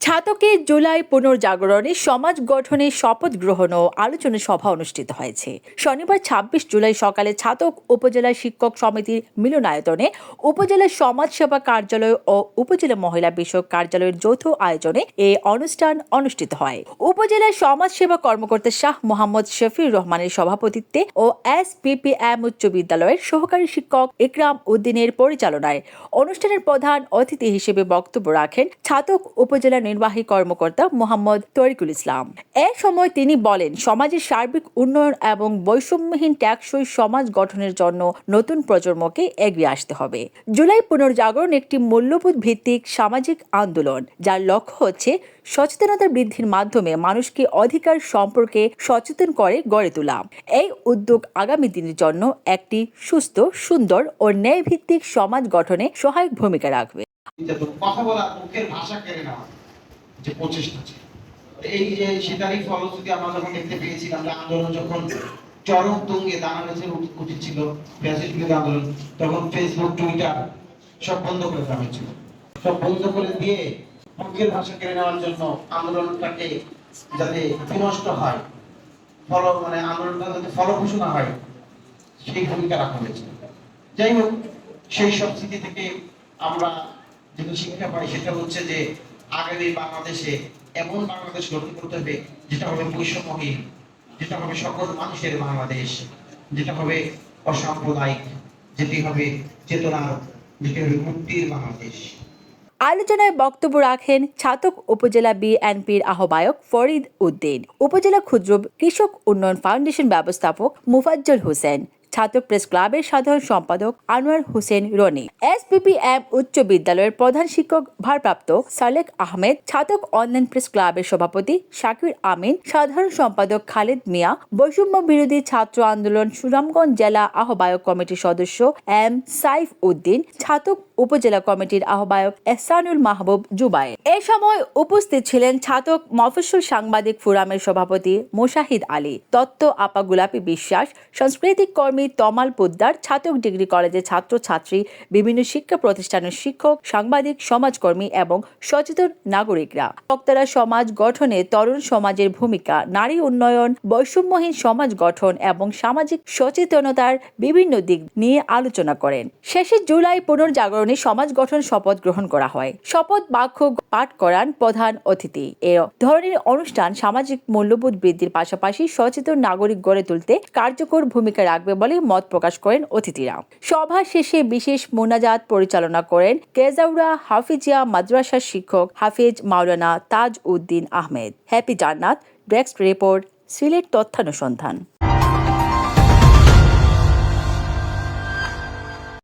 ছাতকে জুলাই পুনর্জাগরণে সমাজ গঠনে শপথ গ্রহণ ও আলোচনা সভা অনুষ্ঠিত হয়েছে। শনিবার ২৬ জুলাই সকালে ছাতক উপজেলা শিক্ষক সমিতির মিলনায়তনে উপজেলা সমাজসেবা কার্যালয় ও উপজেলা মহিলা বিষয়ক কার্যালয়ের যৌথ আয়োজনে এই অনুষ্ঠান অনুষ্ঠিত হয়। উপজেলা সমাজসেবা কর্মকর্তা শাহ মোহাম্মদ শফিউর রহমানের সভাপতিত্বে ও SPPM উচ্চ বিদ্যালয়ের সহকারী শিক্ষক ইকরাম উদ্দিনের পরিচালনায় অনুষ্ঠানের প্রধান অতিথি হিসেবে বক্তব্য রাখেন ছাতক উপজেলা নির্বাহী কর্মকর্তা মোহাম্মদ তরিকুল ইসলাম। এ সময় তিনি বলেন, সমাজের সার্বিক উন্নয়ন এবং বৈষম্যহীন টেকসই সমাজ গঠনের জন্য নতুন প্রজন্মকে এগিয়ে আসতে হবে। জুলাই পুনর্জাগরণ একটি মূল্যবোধ ভিত্তিক সামাজিক আন্দোলন, যার লক্ষ্য হচ্ছে সচেতনতা বৃদ্ধির মাধ্যমে মানুষকে অধিকার সম্পর্কে সচেতন করে গড়ে তোলা। এই উদ্যোগ আগামী দিনের জন্য একটি সুস্থ, সুন্দর ও ন্যায়ভিত্তিক সমাজ গঠনে সহায়ক ভূমিকা রাখবে। কথা বলা, মুখের ভাষা কেড়ে নেওয়া যে প্রচেষ্টা ছিল, এই যে সেটারই ফলশ্রুতি আমরা যখন দেখতে পেয়েছিলাম যে আন্দোলন যখন চরম তুঙ্গে দাঁড়ানোর উচিত ছিল, ফ্যাসিস্ট বিরোধী আন্দোলন, তখন ফেসবুক, টুইটার সব বন্ধ করে দেওয়া হয়েছিল। সব বন্ধ করে দিয়ে মুখের ভাষা কেড়ে নেওয়ার জন্য আন্দোলনটাকে যাতে বিনষ্ট হয়, আন্দোলনটা যাতে ফলপ্রসূ না হয়, সেই ভূমিকা রাখা হয়েছিল। যাই হোক, সেই সব স্মৃতি থেকে আমরা যেটা শিক্ষা পাই সেটা হচ্ছে যে আগামী বাংলাদেশে এমন বাংলাদেশ গঠন করতে হবে যেটা হবে বৈষম্যহীন, যেটা হবে সকল মানুষের বাংলাদেশ, যেটা হবে অসাম্প্রদায়িক, যেটি হবে চেতনার, যেটি হবে মুক্তির বাংলাদেশ। আলোচনায় বক্তব্য রাখেন ছাতক উপজেলা বিএনপির আহ্বায়ক ফরিদ উদ্দিন, উপজেলা ক্ষুদ্র কৃষক উন্নয়ন ফাউন্ডেশন ব্যবস্থাপক মুফাজ্জল হোসেন, ছাত্র প্রেস ক্লাবের সাধারণ সম্পাদক আনোয়ার হোসেন রনি, SPPM উচ্চ বিদ্যালয়ের প্রধান শিক্ষক ভারপ্রাপ্ত সালেক আহমেদ, ছাতক অনলাইন প্রেস ক্লাবের সভাপতি শাকির আমিন, সাধারণ সম্পাদক খালেদ মিয়া, বৈষম্য বিরোধী ছাত্র আন্দোলন সুনামগঞ্জ জেলা আহ্বায়ক কমিটির সদস্য M সাইফ উদ্দিন, ছাতক উপজেলা কমিটির আহ্বায়ক এহসানুল মাহবুব জুবায়ের। এ সময় উপস্থিত ছিলেন ছাতক মফস্বল সাংবাদিক ফোরামের সভাপতি মোশাহিদ আলী, তত্ত্ব আপা গোলাপী বিশ্বাস, সাংস্কৃতিক কর্মী তমাল পোদ্দার, ছাতক ডিগ্রি কলেজের ছাত্রছাত্রী, বিভিন্ন শিক্ষা প্রতিষ্ঠানের শিক্ষক, সাংবাদিক, সমাজকর্মী এবং সচেতন নাগরিকরা। বক্তারা সমাজ গঠনে তরুণ সমাজের ভূমিকা, নারী উন্নয়ন, বৈষম্যহীন সমাজ গঠন এবং সামাজিক সচেতনতার বিভিন্ন দিক নিয়ে আলোচনা করেন। শেষে জুলাই পুনর্জাগরণে সমাজ গঠন শপথ গ্রহণ করা হয়। শপথ বাক্য পাঠ করান প্রধান অতিথি। এ ধরনের অনুষ্ঠান সামাজিক মূল্যবোধ বৃদ্ধির পাশাপাশি সচেতন নাগরিক গড়ে তুলতে কার্যকর ভূমিকা রাখবে বলে মত প্রকাশ করেন অতিথিরা। সভা শেষে বিশেষ মোনাজাত পরিচালনা করেন কেজাউড়া হাফিজিয়া মাদ্রাসার শিক্ষক হাফিজ মাওলানা তাজ উদ্দিন আহমেদ। হ্যাপি জান্নাত, ডেস্ক রিপোর্ট, সিলেট তথ্যানুসন্ধান।